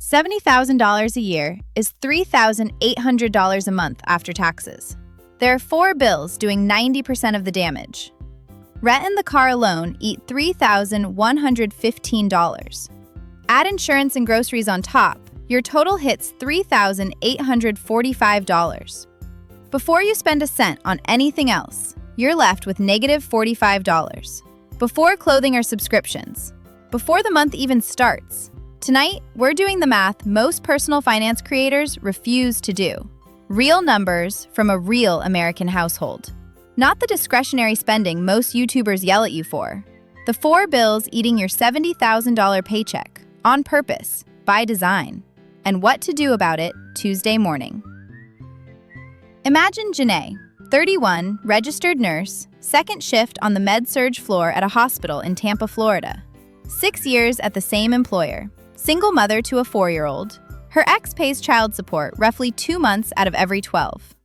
$70,000 a year is $3,800 a month after taxes. There are 4 bills doing 90% of the damage. Rent and the car alone eat $3,115. Add insurance and groceries on top, your total hits $3,845. Before you spend a cent on anything else, you're left with negative $45. Before clothing or subscriptions. Before the month even starts. Tonight, we're doing the math most personal finance creators refuse to do. Real numbers from a real American household. Not the discretionary spending most YouTubers yell at you for. The 4 bills eating your $70,000 paycheck, on purpose, by design. And what to do about it Tuesday morning. Imagine Janae, 31, registered nurse, second shift on the med-surg floor at a hospital in Tampa, Florida. 6 years at the same employer. Single mother to a 4-year-old. Her ex pays child support roughly 2 months out of every 12.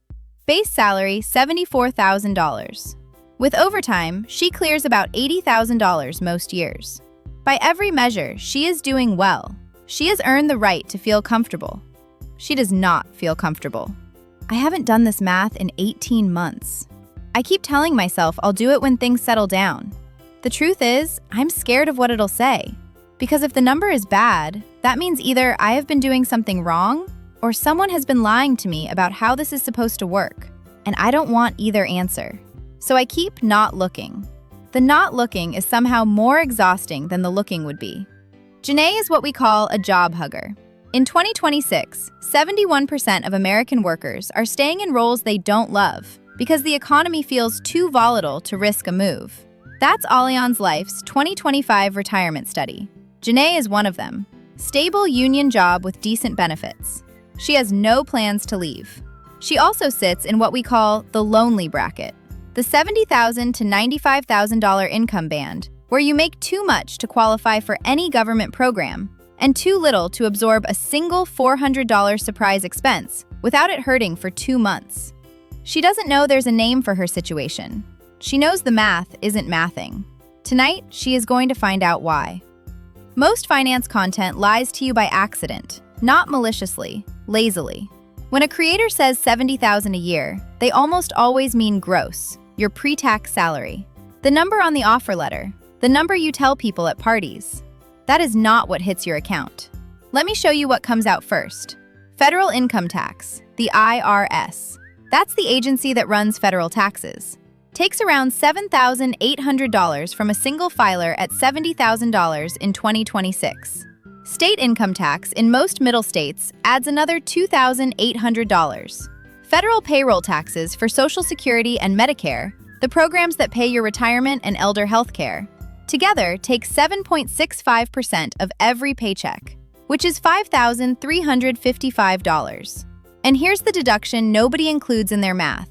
Base salary, $74,000. With overtime, she clears about $80,000 most years. By every measure, she is doing well. She has earned the right to feel comfortable. She does not feel comfortable. I haven't done this math in 18 months. I keep telling myself I'll do it when things settle down. The truth is, I'm scared of what it'll say. Because if the number is bad, that means either I have been doing something wrong or someone has been lying to me about how this is supposed to work. And I don't want either answer. So I keep not looking. The not looking is somehow more exhausting than the looking would be. Janae is what we call a job hugger. In 2026, 71% of American workers are staying in roles they don't love because the economy feels too volatile to risk a move. That's Allianz Life's 2025 retirement study. Janae is one of them. Stable union job with decent benefits. She has no plans to leave. She also sits in what we call the lonely bracket, the $70,000 to $95,000 income band, where you make too much to qualify for any government program and too little to absorb a single $400 surprise expense without it hurting for 2 months. She doesn't know there's a name for her situation. She knows the math isn't mathing. Tonight, she is going to find out why. Most finance content lies to you by accident, not maliciously, lazily. When a creator says $70,000 a year, they almost always mean gross, your pre-tax salary. The number on the offer letter, the number you tell people at parties. That is not what hits your account. Let me show you what comes out first. Federal income tax, the IRS. That's the agency that runs federal taxes. Takes around $7,800 from a single filer at $70,000 in 2026. State income tax in most middle states adds another $2,800. Federal payroll taxes for Social Security and Medicare, the programs that pay your retirement and elder health care, together take 7.65% of every paycheck, which is $5,355. And here's the deduction nobody includes in their math.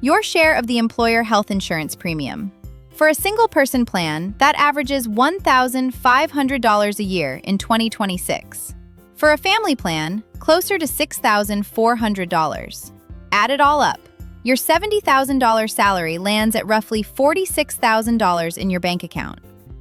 Your share of the employer health insurance premium. For a single-person plan, that averages $1,500 a year in 2026. For a family plan, closer to $6,400. Add it all up. Your $70,000 salary lands at roughly $46,000 in your bank account.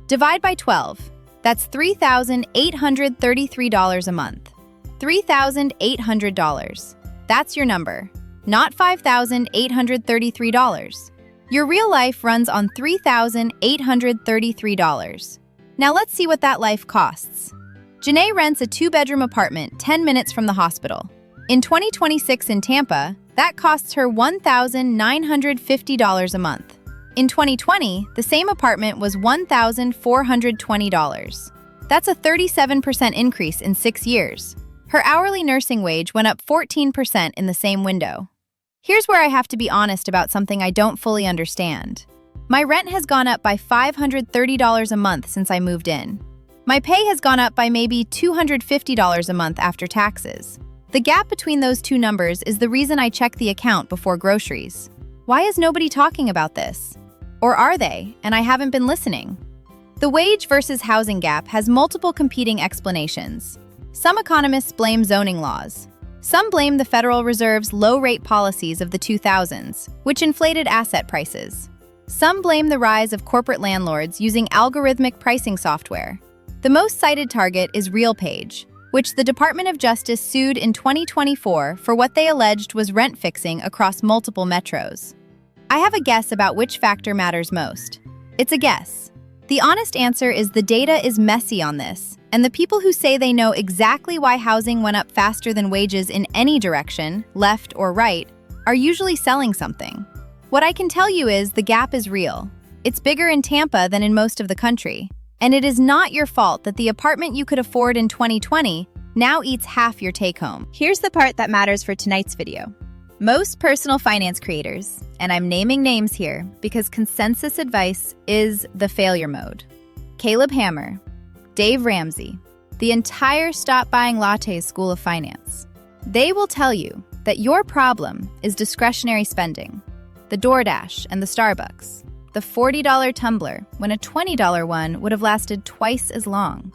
Divide by 12. That's $3,833 a month. $3,800. That's your number. Not $5,833. Your real life runs on $3,833. Now let's see what that life costs. Janae rents a 2-bedroom apartment 10 minutes from the hospital. In 2026 in Tampa, that costs her $1,950 a month. In 2020, the same apartment was $1,420. That's a 37% increase in 6 years. Her hourly nursing wage went up 14% in the same window. Here's where I have to be honest about something I don't fully understand. My rent has gone up by $530 a month since I moved in. My pay has gone up by maybe $250 a month after taxes. The gap between those two numbers is the reason I check the account before groceries. Why is nobody talking about this? Or are they, and I haven't been listening? The wage versus housing gap has multiple competing explanations. Some economists blame zoning laws. Some blame the Federal Reserve's low-rate policies of the 2000s, which inflated asset prices. Some blame the rise of corporate landlords using algorithmic pricing software. The most cited target is RealPage. which the Department of Justice sued in 2024 for what they alleged was rent fixing across multiple metros. I have a guess about which factor matters most. It's a guess. The honest answer is the data is messy on this, and the people who say they know exactly why housing went up faster than wages in any direction, left or right, are usually selling something. What I can tell you is the gap is real. It's bigger in Tampa than in most of the country. And it is not your fault that the apartment you could afford in 2020 now eats half your take-home. Here's the part that matters for tonight's video. Most personal finance creators, and I'm naming names here because consensus advice is the failure mode. Caleb Hammer, Dave Ramsey, the entire Stop Buying Lattes School of Finance. They will tell you that your problem is discretionary spending, the DoorDash and the Starbucks, the $40 tumbler when a $20 one would have lasted twice as long.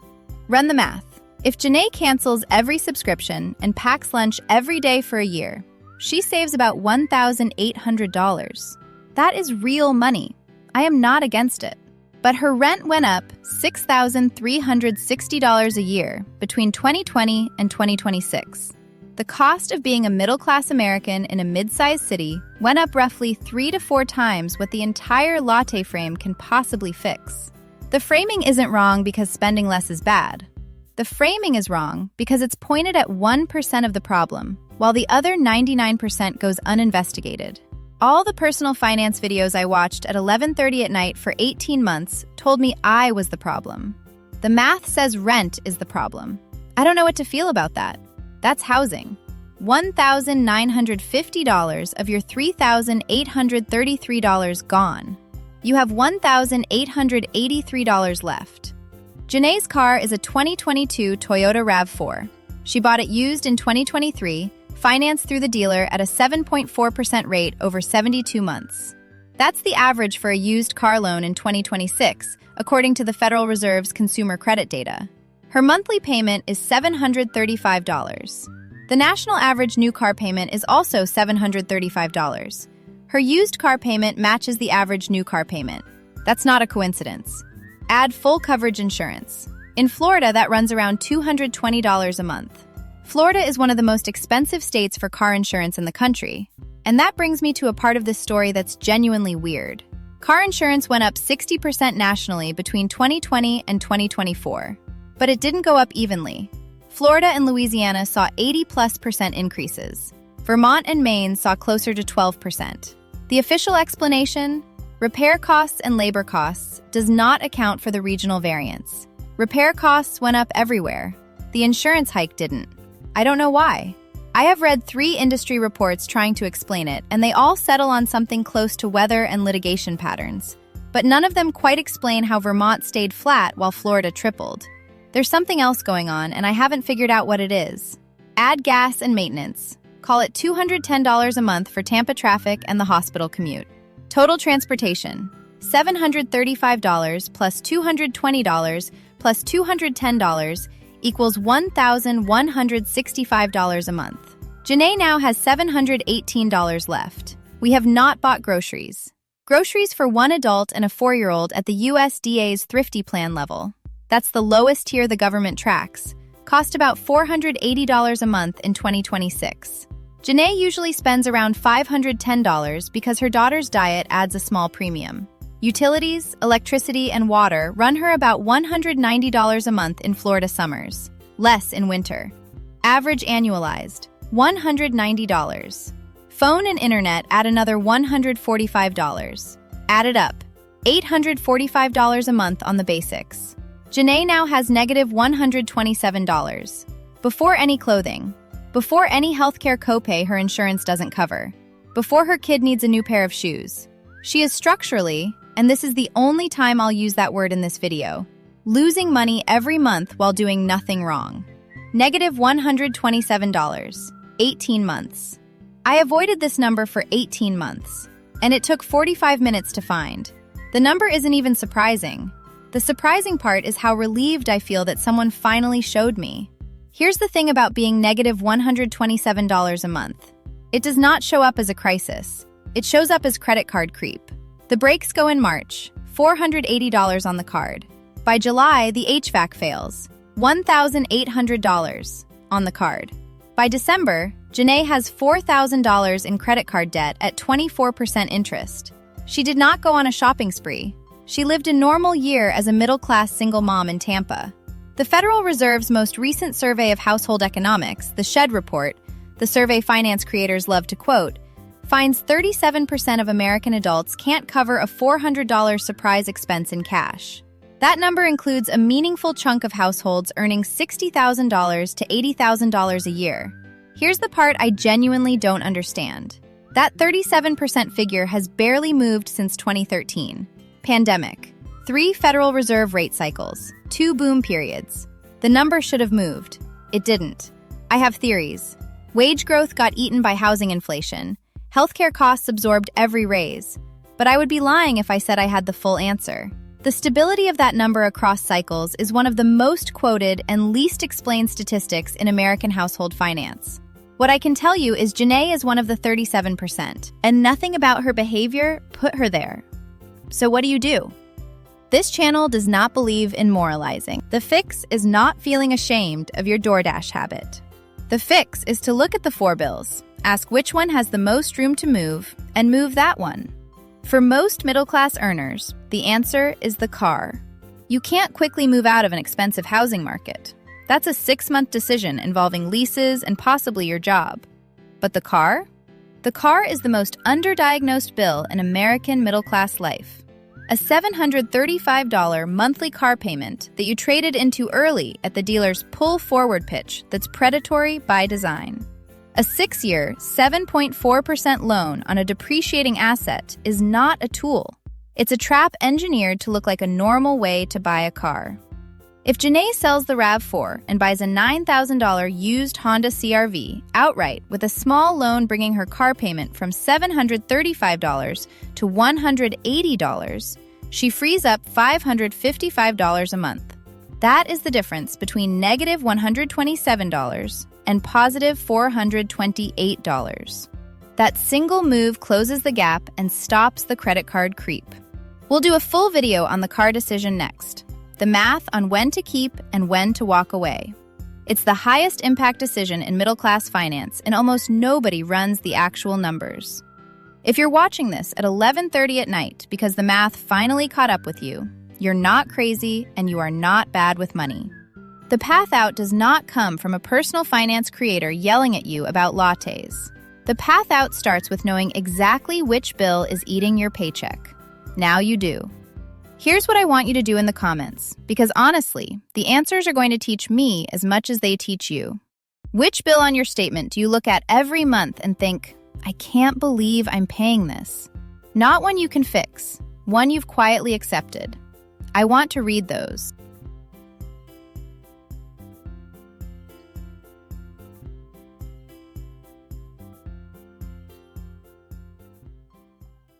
Run the math. If Janae cancels every subscription and packs lunch every day for a year, she saves about $1,800. That is real money. I am not against it. But her rent went up $6,360 a year between 2020 and 2026. The cost of being a middle-class American in a mid-sized city went up roughly 3 to 4 times what the entire latte frame can possibly fix. The framing isn't wrong because spending less is bad. The framing is wrong because it's pointed at 1% of the problem, while the other 99% goes uninvestigated. All the personal finance videos I watched at 11:30 at night for 18 months told me I was the problem. The math says rent is the problem. I don't know what to feel about that. That's housing. $1,950 of your $3,833 gone. You have $1,883 left. Janae's car is a 2022 Toyota RAV4. She bought it used in 2023, financed through the dealer at a 7.4% rate over 72 months. That's the average for a used car loan in 2026, according to the Federal Reserve's consumer credit data. Her monthly payment is $735. The national average new car payment is also $735. Her used car payment matches the average new car payment. That's not a coincidence. Add full coverage insurance. In Florida, that runs around $220 a month. Florida is one of the most expensive states for car insurance in the country. And that brings me to a part of this story that's genuinely weird. Car insurance went up 60% nationally between 2020 and 2024. But it didn't go up evenly. Florida and Louisiana saw 80+% increases. Vermont and Maine saw closer to 12%. The official explanation? Repair costs and labor costs does not account for the regional variance. Repair costs went up everywhere. The insurance hike didn't. I don't know why. I have read 3 industry reports trying to explain it, and they all settle on something close to weather and litigation patterns. But none of them quite explain how Vermont stayed flat while Florida tripled. There's something else going on, and I haven't figured out what it is. Add gas and maintenance. Call it $210 a month for Tampa traffic and the hospital commute. Total transportation, $735 plus $220 plus $210 equals $1,165 a month. Janae now has $718 left. We have not bought groceries. Groceries for one adult and a 4-year-old at the USDA's Thrifty Plan level. That's the lowest tier the government tracks. Cost about $480 a month in 2026. Janae usually spends around $510 because her daughter's diet adds a small premium. Utilities, electricity, and water run her about $190 a month in Florida summers, less in winter. Average annualized, $190. Phone and internet add another $145. Added up, $845 a month on the basics. Janae now has negative $127. Before any clothing. Before any healthcare copay her insurance doesn't cover. Before her kid needs a new pair of shoes. She is structurally, and this is the only time I'll use that word in this video, losing money every month while doing nothing wrong. Negative $127. 18 months. I avoided this number for 18 months, and it took 45 minutes to find. The number isn't even surprising. The surprising part is how relieved I feel that someone finally showed me. Here's the thing about being negative $127 a month. It does not show up as a crisis. It shows up as credit card creep. The brakes go in March, $480 on the card. By July, the HVAC fails, $1,800 on the card. By December, Janae has $4,000 in credit card debt at 24% interest. She did not go on a shopping spree. She lived a normal year as a middle-class single mom in Tampa. The Federal Reserve's most recent survey of household economics, the SHED report, the survey finance creators love to quote, finds 37% of American adults can't cover a $400 surprise expense in cash. That number includes a meaningful chunk of households earning $60,000 to $80,000 a year. Here's the part I genuinely don't understand. That 37% figure has barely moved since 2013. Pandemic. 3 Federal Reserve rate cycles. 2 boom periods. The number should have moved. It didn't. I have theories. Wage growth got eaten by housing inflation. Healthcare costs absorbed every raise. But I would be lying if I said I had the full answer. The stability of that number across cycles is one of the most quoted and least explained statistics in American household finance. What I can tell you is Janae is one of the 37%, and nothing about her behavior put her there. So what do? This channel does not believe in moralizing. The fix is not feeling ashamed of your DoorDash habit. The fix is to look at the 4 bills, ask which one has the most room to move, and move that one. For most middle-class earners, the answer is the car. You can't quickly move out of an expensive housing market. That's a 6-month decision involving leases and possibly your job. But the car? The car is the most underdiagnosed bill in American middle-class life. A $735 monthly car payment that you traded in too early at the dealer's pull-forward pitch that's predatory by design. A 6-year, 7.4% loan on a depreciating asset is not a tool. It's a trap engineered to look like a normal way to buy a car. If Janae sells the RAV4 and buys a $9,000 used Honda CR-V outright with a small loan bringing her car payment from $735 to $180, she frees up $555 a month. That is the difference between negative $127 and positive $428. That single move closes the gap and stops the credit card creep. We'll do a full video on the car decision next. The math on when to keep and when to walk away. It's the highest impact decision in middle-class finance, and almost nobody runs the actual numbers. If you're watching this at 11:30 at night because the math finally caught up with you, you're not crazy and you are not bad with money. The path out does not come from a personal finance creator yelling at you about lattes. The path out starts with knowing exactly which bill is eating your paycheck. Now you do. Here's what I want you to do in the comments, because honestly, the answers are going to teach me as much as they teach you. Which bill on your statement do you look at every month and think, I can't believe I'm paying this? Not one you can fix, one you've quietly accepted. I want to read those.